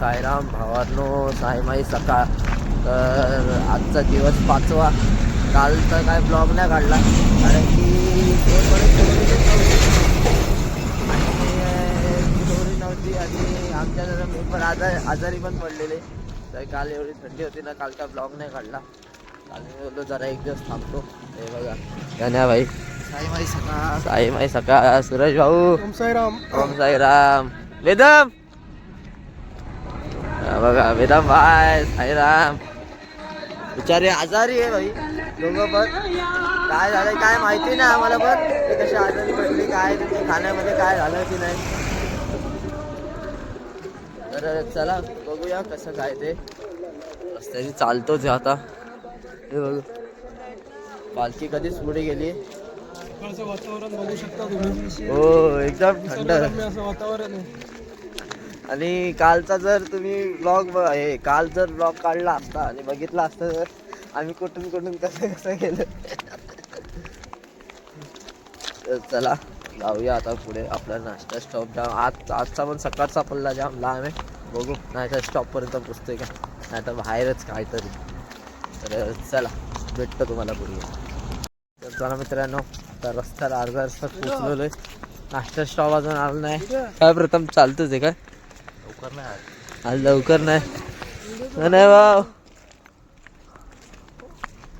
साईराम भावांनो, साईमाई सकाळ. तर आजचा दिवस 5वा. कालचा काय ब्लॉग नाही काढला कारण की स्टोरी नव्हती आणि आमच्या जरा मी पण आजारी पण पडलेले. तर काल एवढी थंडी होती ना, काल काय ब्लॉग नाही काढला. काल मी बोललो जरा एक दिवस थांबतो. हे बघा गण्या भाई, साईमाई सकाळ, सुरेश भाऊ, ओम साईराम. ओम साईराम, वेदम बघा, वेदम भाई, साईराम. बिचारे आजारी आहे भाई दोघं पण. काय झालं काय माहिती नाही आम्हाला पण, ते कशी आजारी पडली, काय ते खाण्यामध्ये काय झालं की नाही. तर चला बघूया कसं काय ते. रस्त्याने चालतोच आता. हे बघू पालखी कधीच पुढे गेली. वातावरण बघू शकता तुम्ही. हो एकदम थंड असं वातावरण आहे. आणि कालचा जर तुम्ही ब्लॉग काल जर ब्लॉग काढला असता आणि बघितला असता तर आम्ही कुठून कसं गेलं. तर चला जाऊया आता पुढे. आपला नाश्ता स्टॉप जाम आजचा पण सकाळचा पल्ला जाम लांब आहे. बघू नाही तर स्टॉपपर्यंत पोचतोय का, नाही तर बाहेरच काहीतरी. तर चला भेटतो तुम्हाला पुढे. तर चला मित्रांनो, तर रस्त्याला अर्धा रस्ता पोचलेलो आहे. नाश्ता स्टॉप अजून आला नाही. काय प्रथम चालतोच आहे काय? आज लवकर नाही.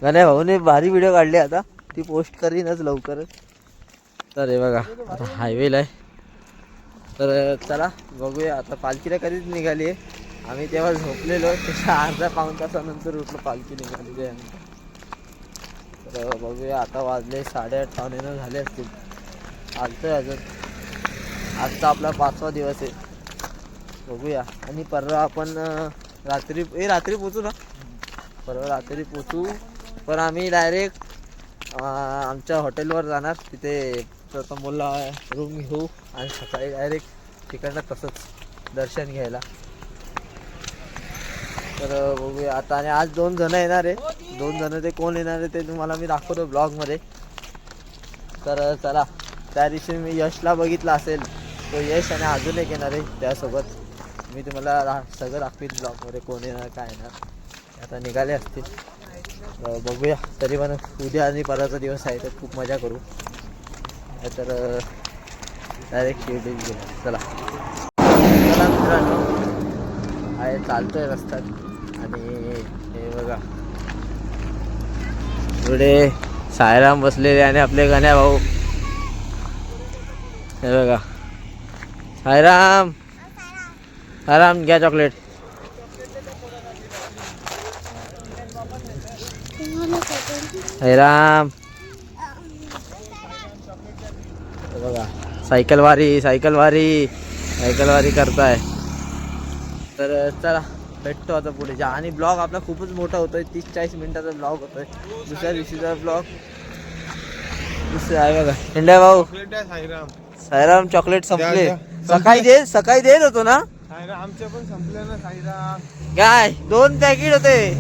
गण्या भाऊने भारी व्हिडिओ काढली, आता ती पोस्ट करीनच लवकरच. तर हे बघा आता हायवेला आहे. तर चला बघूया आता. पालखीला कधीच निघाली आहे. आम्ही तेव्हा झोपलेलो, त्याच्या अर्धा पाऊण तासानंतर उठलो पालखी निघालेली आहे. तर बघूया आता. वाजले 8:30 पावणे 9 झाले असतील. चालतोय अजून. आजचा आपला 5वा दिवस आहे. बघूया. आणि परवा आपण रात्री पोचू ना. परवा रात्री पोचू. पण आम्ही डायरेक्ट आमच्या हॉटेलवर जाणार. तिथे प्रथम बोलला रूम घेऊ आणि सकाळी डायरेक्ट तिकडनं तसंच दर्शन घ्यायला. तर बघूया आता. आणि आज 2 जण येणार आहे. 2 जण ते कोण येणार आहे ते तुम्हाला मी दाखवतो ब्लॉगमध्ये. तर चला. त्या दिवशी मी यशला बघितला असेल, तो यश आणि अजून एक येणार आहे त्यासोबत. मी तुम्हाला सगळं दाखवीन ब्लॉगमध्ये कोण येणार काय येणार. आता निघाले असतील. बघूया. तरी पण उद्या आणि परवाचा दिवस आहे तर खूप मजा करू. तर डायरेक्ट शेड्यूल घेऊ. चला मित्रांनो, आहे चालतोय रस्त्यात. आणि हे बघा पुढे साईराम बसलेले आणि आपले गण्या भाऊ. हे बघा साईराम, साईराम घ्या चॉकलेट. साईराम. बघा सायकलवारी करताय. तर चला भेटतो आता पुढे जा. आणि ब्लॉग आपला खूपच मोठा होतोय. 30-40 मिनिटाचा ब्लॉग होतोय. दुसऱ्या दिवशीचा ब्लॉग दुसरा आहे बघा. इंडिया भाऊ, साईराम चॉकलेट संपले. सकाळी देत होतो ना. आमचे पण संपले ना साईराम. काय 2 पॅकेट होते.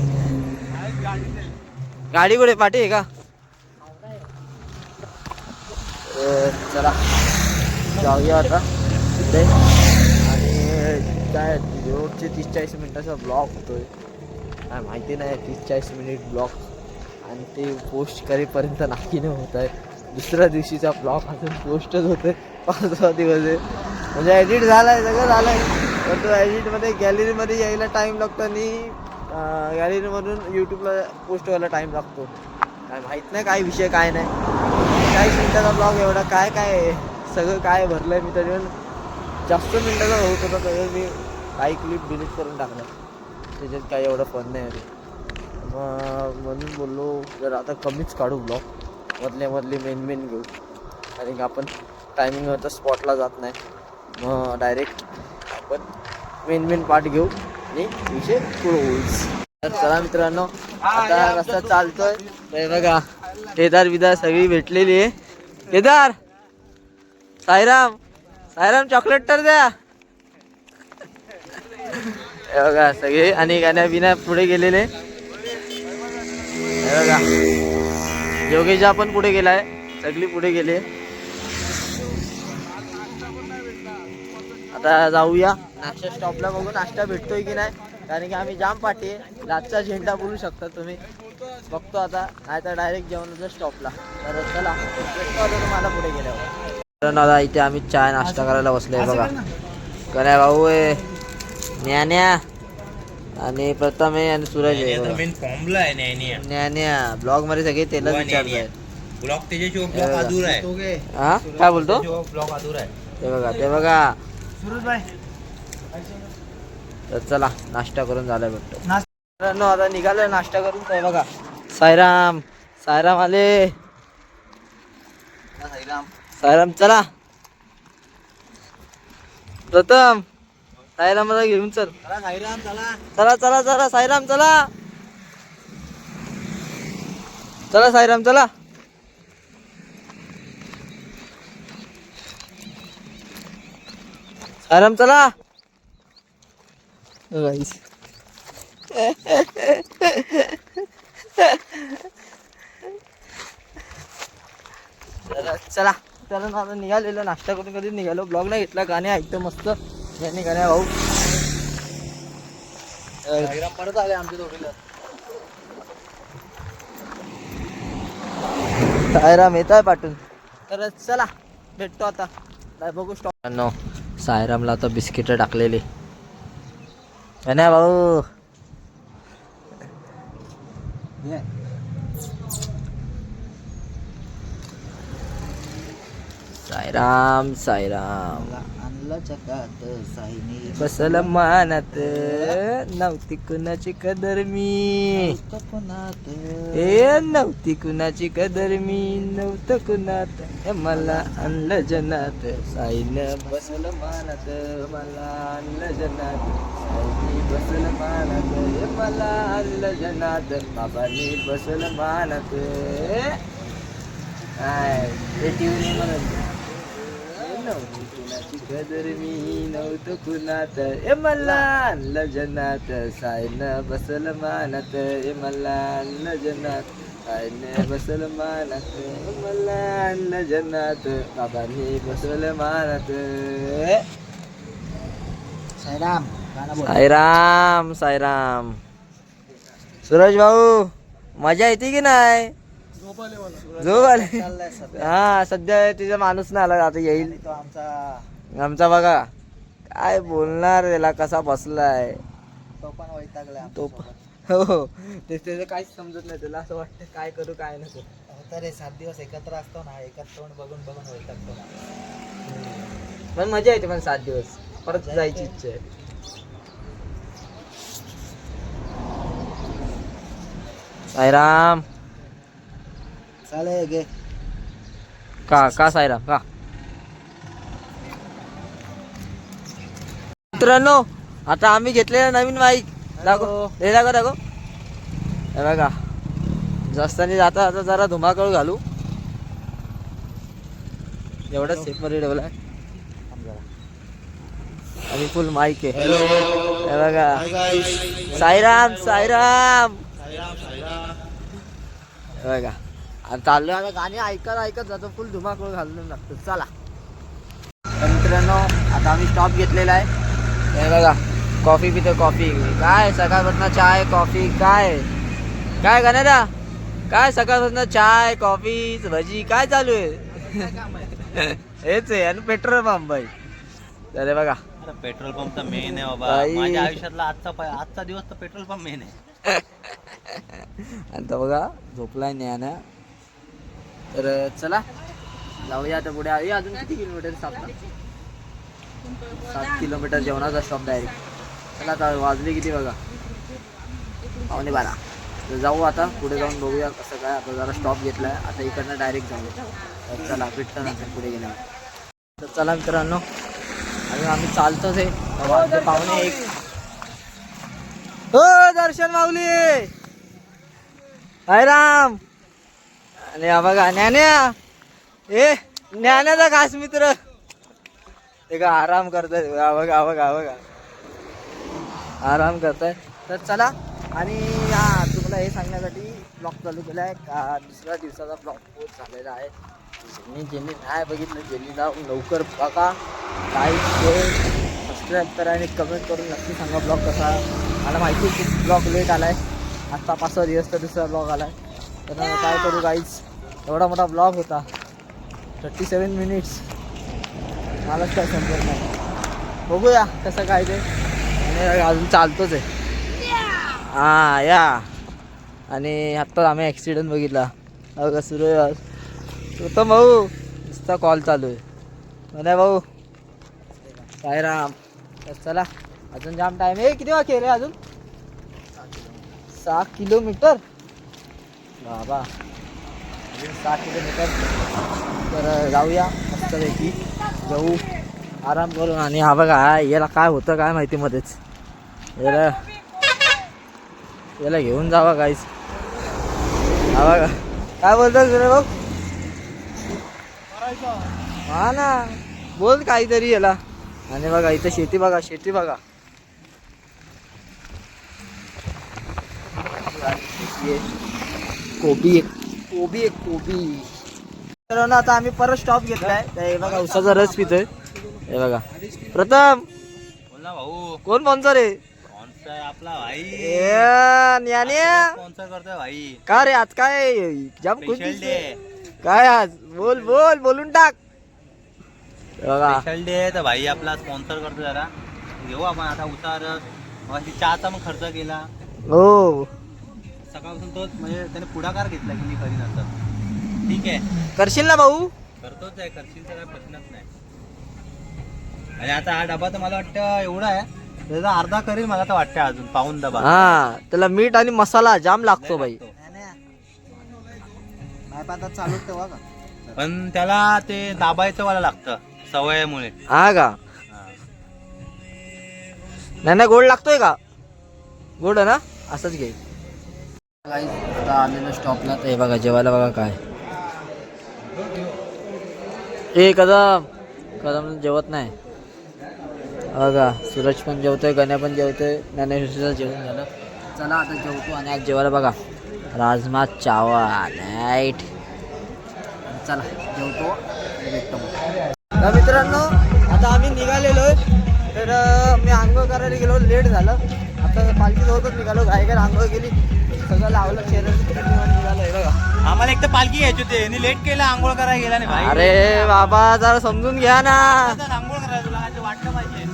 गाडी कुठे पाठी आहे का? चला जाऊया आता तिथे. आणि काय रोडचे 30-40 मिनिटाचा ब्लॉग होतोय. काय माहिती नाही 30-40 मिनिट ब्लॉग. आणि ते पोस्ट करेपर्यंत नक्की नाही होत आहे. दुसऱ्या दिवशीचा ब्लॉग अजून पोस्टच होते. 5वा दिवस आहे. म्हणजे एडिट झाला आहे, सगळं झालं आहे. पण तो एडिटमध्ये गॅलरीमध्ये यायला टाईम लागतो आणि गॅलरीमधून यूट्यूबला पोस्ट व्हायला टाईम लागतो. काय माहीत नाही काय विषय काय नाही. 40 मिनिटाचा ब्लॉग एवढा काय सगळं काय भरलं आहे. मी तरी पण जास्त मिनिटाचा होत होता तरी मी काही क्लिप डिलीट करून टाकलं. त्याच्यात काही एवढं फन नाही आहे. मग म्हणून बोललो जर आता कमीच काढू ब्लॉग. मधली मेन घेऊ. कारण की आपण टायमिंगवर तर स्पॉटला जात नाही. मग डायरेक्ट आपण मेन पार्ट घेऊ आणि विषय क्लोज. तर चला मित्रांनो, आता रस्ता चालतोय. हे बघा केदार सगळी भेटलेली आहे. केदार, साईराम चॉकलेट तर द्या. हे बघा सगळे. आणि गाण्या पुढे गेलेले. हे बघा योगेशा पण पुढे गेलाय. सगळी पुढे गेले. आता जाऊया नाश्ता स्टॉपला, बघू नाश्ता भेटतोय की नाही, कारण की आम्ही जाम पाठी आहे. रातचा झेंडा बोलू शकता तुम्ही. बघतो आता, नाही तर डायरेक्ट जेवणाच्या स्टॉपला. तर चला भेटतो आता तुम्हाला पुढे गेल्यावर. तर दादा इथे आम्ही चाय नाश्ता करायला बसलोय बघा. कन्या भाऊ आहे, ज्ञान्या आणि प्रथम आहे आणि सूरज आहे. फॉर्मला आहे ज्ञान्या ब्लॉग मध्ये सगळे तेलच विचारताय. ब्लॉग त्याच्याशिवाय ब्लॉग अधूरा आहे. हा काय बोलतो ब्लॉग अधूरा आहे. ते बघा तर चला नाश्ता करून झाला भेटतो. मित्रांनो आता निघालोय नाश्ता करून. ते बघा साईराम आले. साईराम चला प्रथम साईरामला घेऊन चल. चला साईराम चला साईराम चला. साईराम चला. चला चला आता निघालेलो नाश्ता करून कधी निघालो. ब्लॉग नाही घेतला, गाणे ऐकतो मस्त. यांनी गाण्या भाऊ परत आले आमच्या जोडीला. सायराम येत आहे पाठून. तर चला भेटतो आता, बघू स्टॉप. सायरामला आता बिस्किट टाकलेली गाण्या भाऊ. साईराम आणलं चकात साईने बसल मानात, नव्हती कुणाची कदर मी नव्हती कुणाची कदर मी, नव्हतं कुणात मला आणलं जनात. साईनं बसल मानात मला आणलं जनात, साईने बसल मानात मला आणलं जनात, बाबांनी बसल मानात. काय ते ट्यून म्हणत नव्हती कुणाची कदर मी, नव्हतं कुणात मला आणलं जनात. साईनं बसल मानात मला आणलं जनात, साईनं बसल मानात मला आणलं जनात, बाबांनी बसल मानात. साईराम सूरज भाऊ मजा येते की नाही? झोप आले. हा सध्या तिचा माणूस नाही आला, आता येईल तो आमचा बघा. काय बोलणार त्याला, कसा बसलाय तो पण वैतागलाय तो पण. हो त्याचं काहीच समजत नाही त्याला, असं वाटतं काय करू काय नको. तर 7 दिवस एकत्र असतो ना, एकत्र तोंड बघून वैतागतो ना. पण मजा येते पण 7 दिवस परत जायची इच्छा आहे. साईराम चालेल गे का साईराम का. मित्रांनो आता आम्ही घेतलेला नवीन माईक दाखव हे बघा. जास्तानी जाता आता जरा धुमाकूळ घालू, एवढंच सेपरेट ठेवला आणि फुल माईक आहे. हे बघा साईराम हे बघा. आणि चाललो आता गाणी ऐकत जातो, फुल धुमाकूळ घालून लागतो. चला मित्रांनो आता आम्ही स्टॉप घेतलेला आहे. हे बघा कॉफी पितो. कॉफी काय सकाळपासून चाय कॉफी काय काय गाण्याला काय सकाळपासून चाय कॉफी भजी काय चालू आहे. हेच आहे आणि पेट्रोल पंप आहे. अरे बघा पेट्रोल पंप तर मेन आहे बाबा. माझ्या आयुष्यातला आजचा दिवस तर पेट्रोल पंप मेन आहे. आता बघा झोपलाय न्याना. तर चला जाऊया आता पुढे. अजून किती किलोमीटर? 7 किलोमीटर जेवणाचा स्टॉप डायरेक्ट. चला आता वाजले किती बघा 11:15. तर जाऊ आता पुढे जाऊन बघूया कसं काय. आता जरा स्टॉप घेतलाय, आता इकडनं डायरेक्ट जाऊ. तर चला भेटतो नंतर पुढे गेल्यावर. तर चला मित्रांनो आणि आम्ही चालतोच आहे. वाजले 1:45. हो दर्शन माऊली साईराम. आणि हा बघा ज्ञान्या, ज्ञान्याचा खास मित्र ते का आराम करताय. बघा आराम करताय. तर चला आणि हा तुम्हाला हे सांगण्यासाठी ब्लॉग चालू केला आहे का दुसऱ्या दिवसाचा ब्लॉग पोस्ट झालेला आहे. ज्यांनी नाही बघितलं ज्यांनी जाऊन लवकर बघा. लाईक शेअर सबस्क्राईब करा आणि कमेंट करून नक्की सांगा ब्लॉग कसा. मला माहिती आहे की ब्लॉग लेट आला आहे. आत्ता 5-6 दिवस तर दुसरा ब्लॉग आला आहे. तर काय करू गाईज, एवढा मोठा ब्लॉग होता 37 मिनिट्स. मलाच काय समजत नाही. बघूया कसं काय ते. आणि अजून चालतोच आहे. हां या. आणि आत्ताच आम्ही ॲक्सिडेंट बघितला. बघा सुरू आहे. प्रथम भाऊ नुसता कॉल चालू आहे. म्हणे भाऊ काय राम. तर चला अजून जाम टाईम आहे. किती वाजता रे अजून? 6 किलोमीटर बाबा. अजून 6 किलोमीटर. तर जाऊया मस्तपैकी. जाऊ आराम करून. आणि हा बघा याला काय होतं काय माहिती मध्येच. याला घेऊन जावा काहीच. हा बघा काय बोलतो रे भाऊ. हा ना बोल काहीतरी याला. आणि बघा इथं शेती बघा. शेती बघा. कोबी एक कोबी. तर ना आता आम्ही परत स्टॉप घेतलाय. हे बघा उसाचा रस पितोय. हे बघा प्रथम बोल ना भाऊ. कोण स्पॉन्सर आहे? स्पॉन्सर आपला भाई. न्यान्या स्पॉन्सर करतोय भाई. का रे आज काय जाम स्पेशल डे. काय आज बोल बोलून टाक. बघा स्पेशल डे तर भाई आपला स्पॉन्सर करतो जरा. घेऊ आपण आता उतार. मग चहाचा मग खर्च केला हो. सकाळपासून तोच म्हणजे त्याने पुढाकार घेतला की मी करीन असं. ठीक आहे करशील ना भाऊ? करतोच आहे. करशील तर काय प्रश्नच नाही. आणि आता हा डबा तर मला वाटतं एवढा आहे त्याचा अर्धा करील मला तर वाटतं अजून. पाऊन डबा. हा त्याला मीठ आणि मसाला जाम लागतो बाई. चालू ठेवा का. पण त्याला ते दाबायचं मला लागतं सवयमुळे. हा का. नाही गोड लागतोय का. गोड आहे ना. असंच घे. आता आलेलं स्टॉपला. तर हे बघा जेवायला बघा काय. ए कदम जेवत नाही बघा. सूरज पण जेवतोय. गण्या पण जेवतोय. ज्ञानेश्वरीचं जेवण झालं. चला आता जेवतो. आणि आज जेवायला बघा राजमा चावल नाईट. चला जेवतो आणि भेटतो. तर मित्रांनो आता आम्ही निघालेलो आहे. तर मी आंघोळ करायला गेलो. लेट झालं. आता पालखी जवळच निघालो. घाईघाई आंघोळ केली. सगळं लावलं. चेहरा निघालं आहे बघा. आम्हाला एक तर पालखी घ्यायची होती. लेट केला. आंघोळ करायला गेला नाही भाई. अरे बाबा जरा समजून घ्या ना. आंघोळ करायला तुला वाटलं पाहिजे.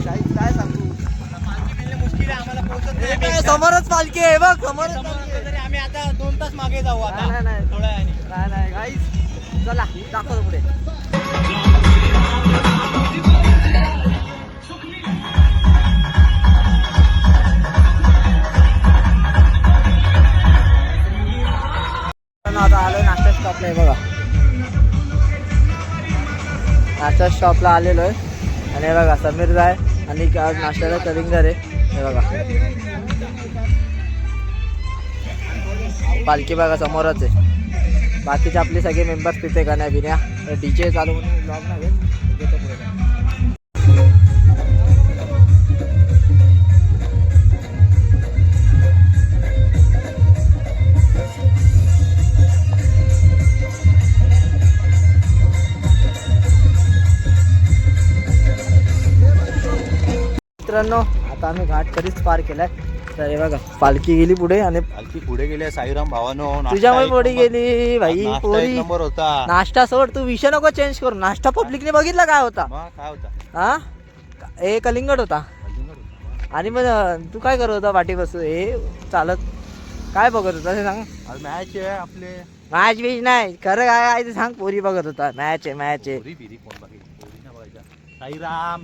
काय सांगू. पालखी मिळणे मुश्किल आहे. आम्हाला पोहोचत नाही. समोरच पालखी आहे बघ. समोरच तरी आम्ही आता 2 तास मागे जाऊ आता. नाही थोड्या वेळाने. नाही गाईस चला दाखवतो पुढे. आता आलोय नाश्ता स्टॉपला आहे बघा. नाश्ता स्टॉपला आलेलो आहे. आणि हे बघा समीर जाय आणि आज नाश्त्याला कलिंगर आहे. हे बघा पालखी बघा समोरच आहे. बाकीचे आपले सगळे मेंबर्स तिथे गाण्या बिण्या डीजे चालू म्हणून ब्लॉग नाही घेतो पुढे. मित्रांनो आता आम्ही घाट कधीच पार केलाय. तर हे बघा पालखी गेली पुढे. आणि पालखी पुढे गेली. साईराम भावानो तुझ्यामुळे पुढे गेली भाई. पोरी नंबर होता. नाश्ता सोड. तू विषय नको चेंज करू. नाश्ता पब्लिकने बघितला काय होता. काय होता. हा हे कलिंगड होता. आणि मग तू काय करत होता पाठी बसू. हे चालत काय बघत होता ते सांग. आज मॅच आहे आपले. मॅच बीच नाही खरं काय आहे ते सांग. पोरी बघत होता. मॅच आहे. साईराम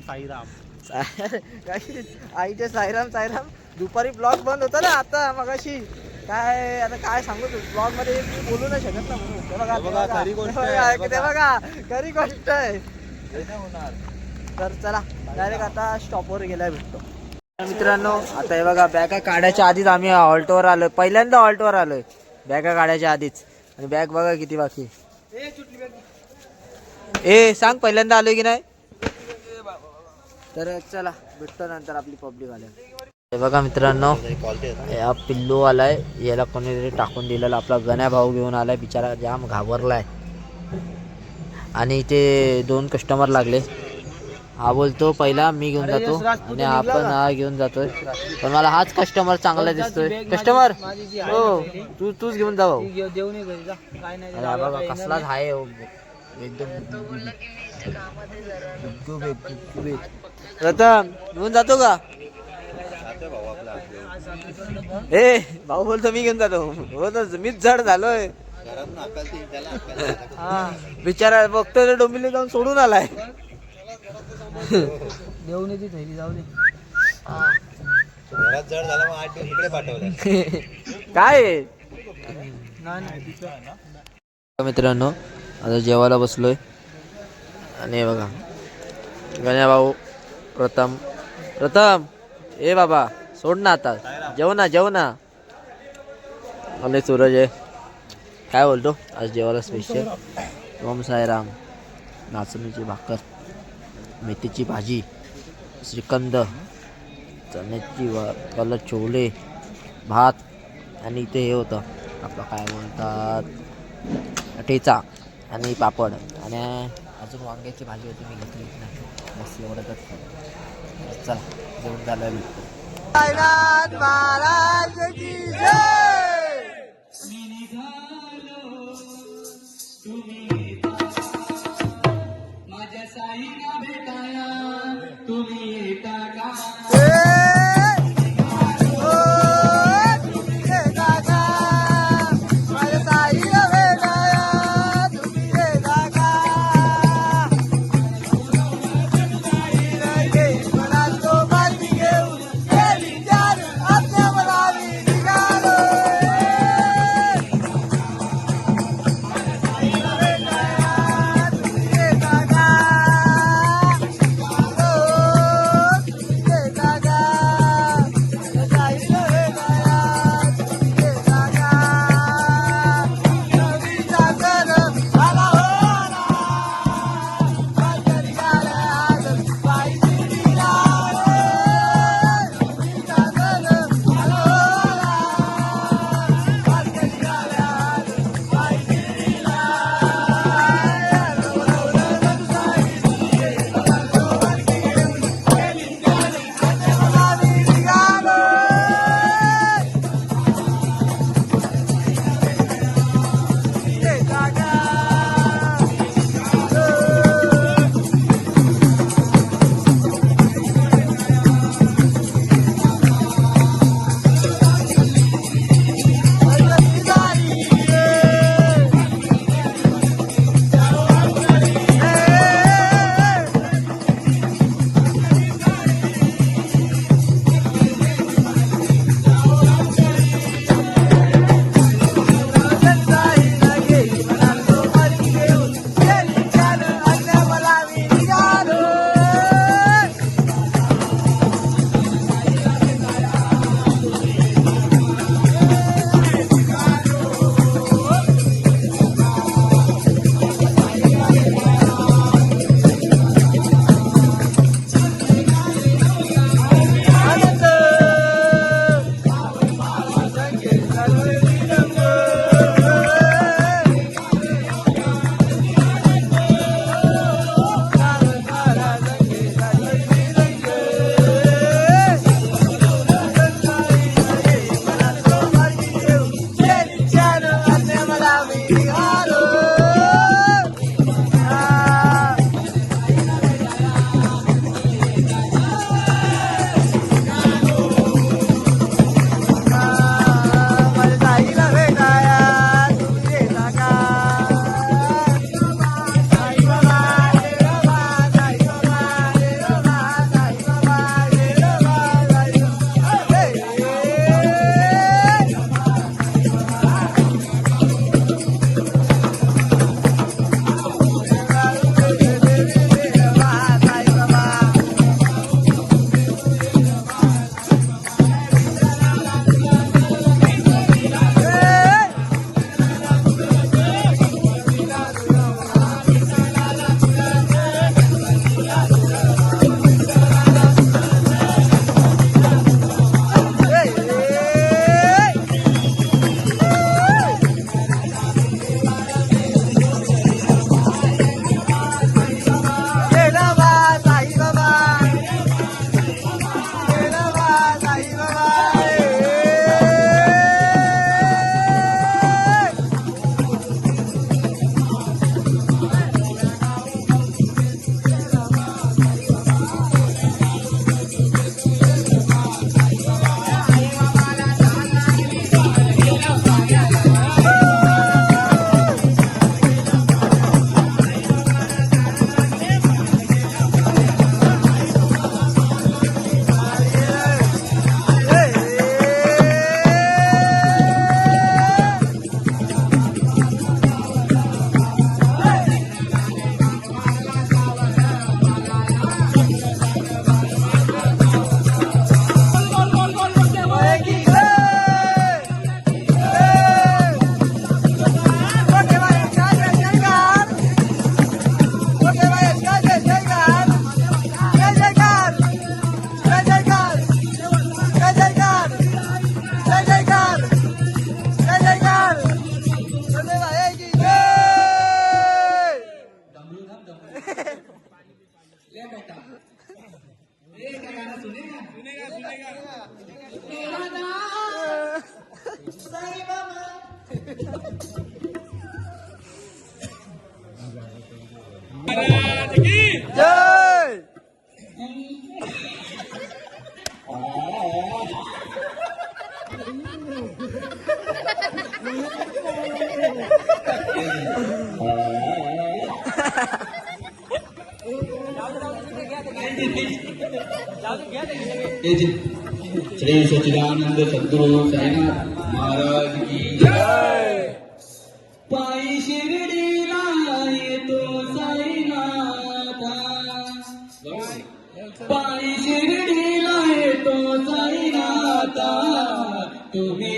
आईचे साईराम दुपारी ब्लॉग बंद होता ना आता मगाशी. काय आता काय सांगू तू. ब्लॉग मध्ये बोलू नाही शकत ना म्हणून. खरी गोष्ट बघा खरी गोष्ट आहे. तर चला डायरेक्ट आता स्टॉपवर गेलाय भेटतो. मित्रांनो आता हे बघा बॅगा काढायच्या आधीच आम्ही हॉल्टवर आलोय. पहिल्यांदा हॉल्टवर आलोय बॅगा काढायच्या आधीच. आणि बॅग बघा किती बाकी. ए सांग पहिल्यांदा आलोय की नाही. तर चला भेटतो नंतर आपली पब्लिक आल्या. हे बघा मित्रांनो हा पिल्लू आलाय. याला कोणीतरी टाकून दिलेला. आपला गण्या भाऊ घेऊन आलाय. बिचारा जाम घाबरलाय. आणि इथे 2 कस्टमर लागले. हा बोलतो पहिला मी घेऊन जातो आणि आपण हा घेऊन जातोय, पण मला हाच कस्टमर चांगला दिसतोय. कस्टमर हो तूच घेऊन जा भाऊ. अरे हा बघा कसलाच आहे हो. एकदम प्रथम घेऊन जातो का? ए भाऊ बोलतो मी घेऊन जातो. हो तर मीच जड झालोय. बिचारा बघतो डोंबिवली जाऊन सोडून आलाय. देऊन येते थैली जाऊ दे. घरात जड झाला मग 8 दिवस इकडे पाठवलं. काय आहे? मित्रांनो आता जेवायला बसलोय आणि हे बघा गण्या भाऊ प्रथम ए बाबा सोड ना आता. जेव ना आणि सूरज आहे. काय बोलतो आज जेवायला स्पेशल ओम साईराम, नाचणीची भाकर, मेथीची भाजी, श्रीखंड, चण्याची कलर छोले, भात आणि इथे हे होतं आपलं काय म्हणतात ठेचा आणि पापड आणि अजून वांग्याची भाजी होती मी घेतली नाही. बस एवढंच. चला जेवण झालं भेटतो. जय श्री सच्चिदानंद सद्गुरु साईनाथ महाराज की जय। पायी शिर्डीला येतो साईनाथा, पायी शिर्डीला येतो साईनाथा, तुम्ही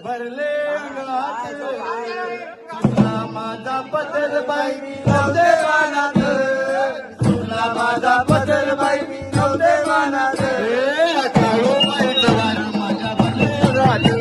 भरले तुला माझा पदर बाई मी नव्हते मानात, तुला माझा पदर बाई मी नव्हते मानात. माझ्या पदरात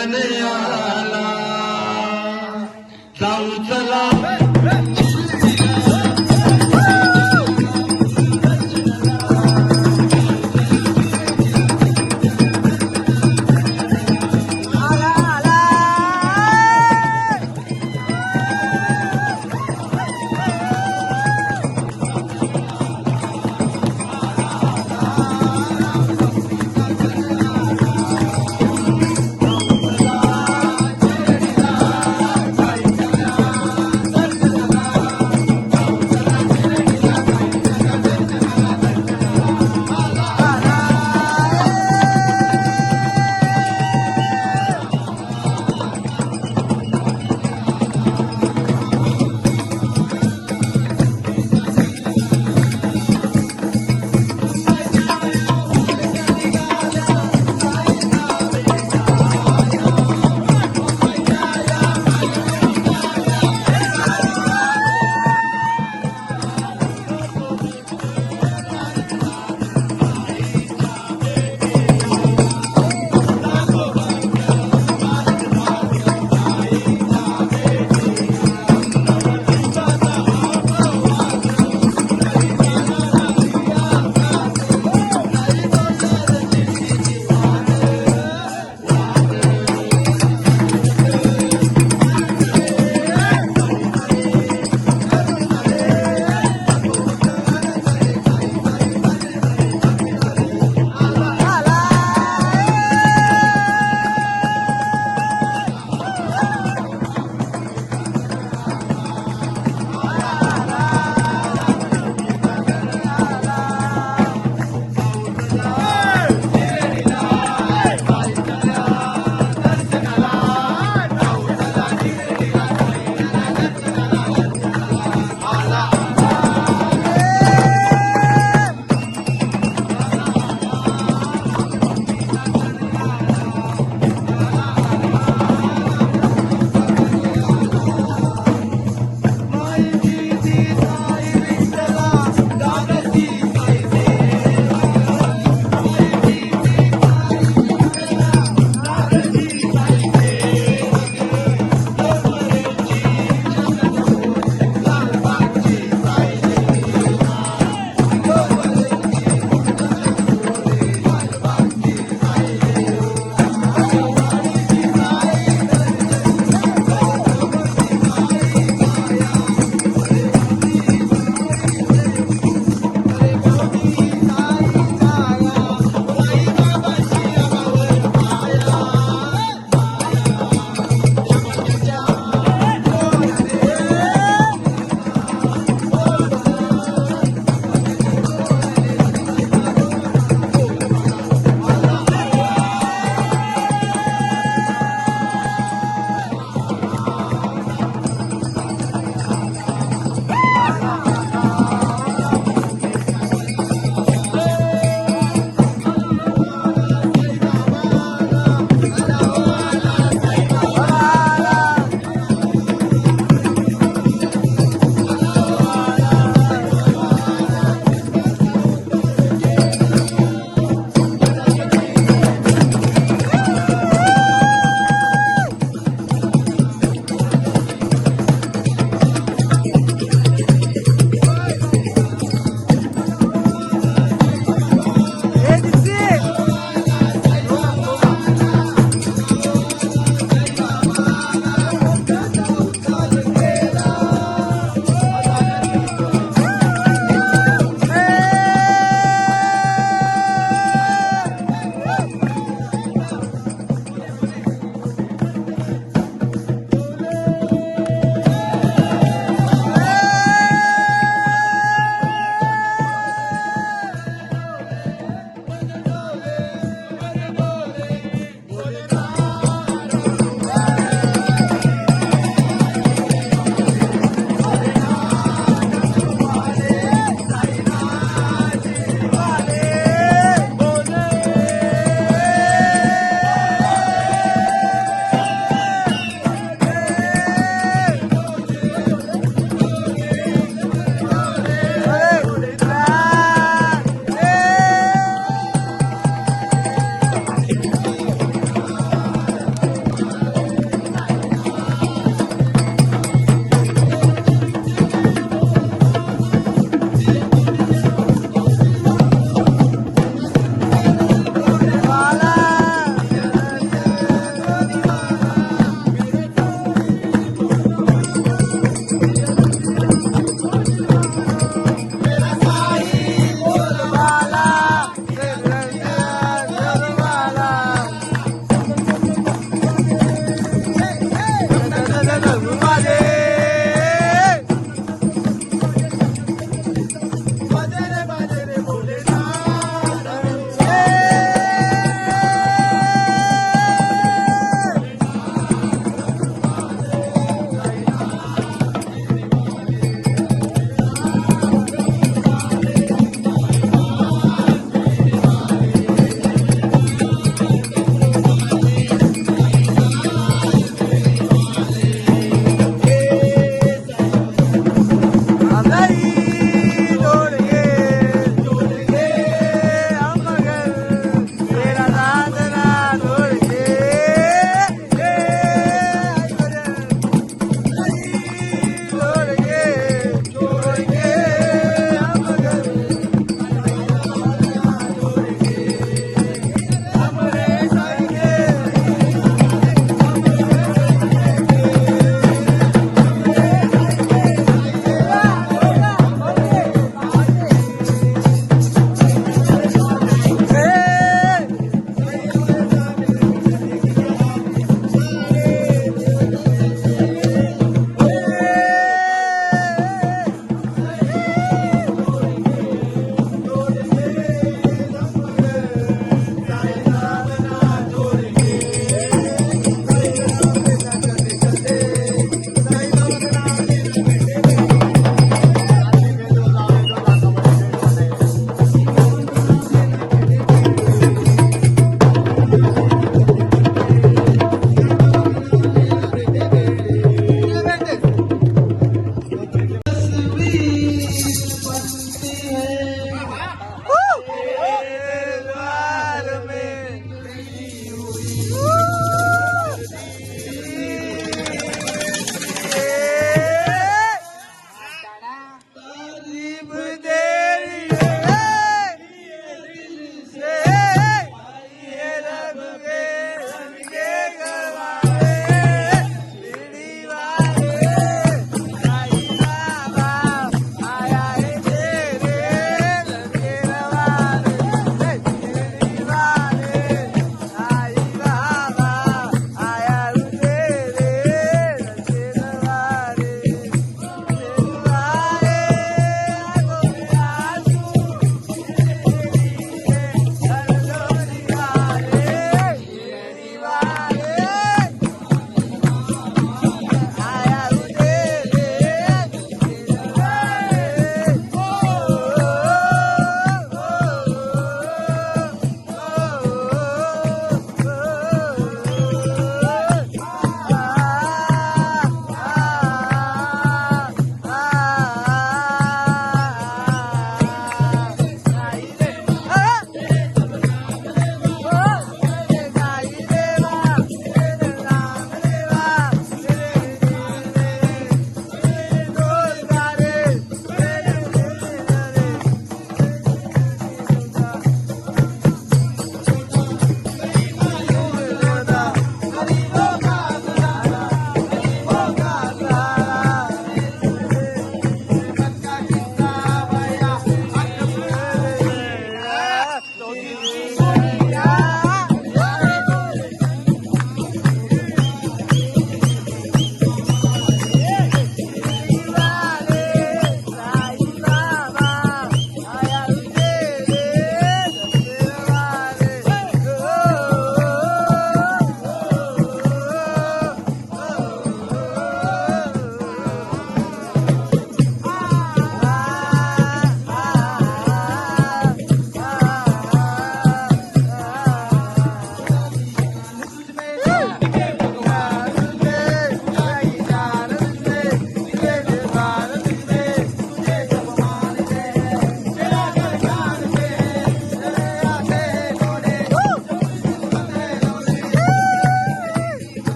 गगन आला जाऊ चला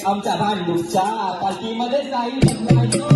आमच्या भांडूच्या पालखीमध्ये साई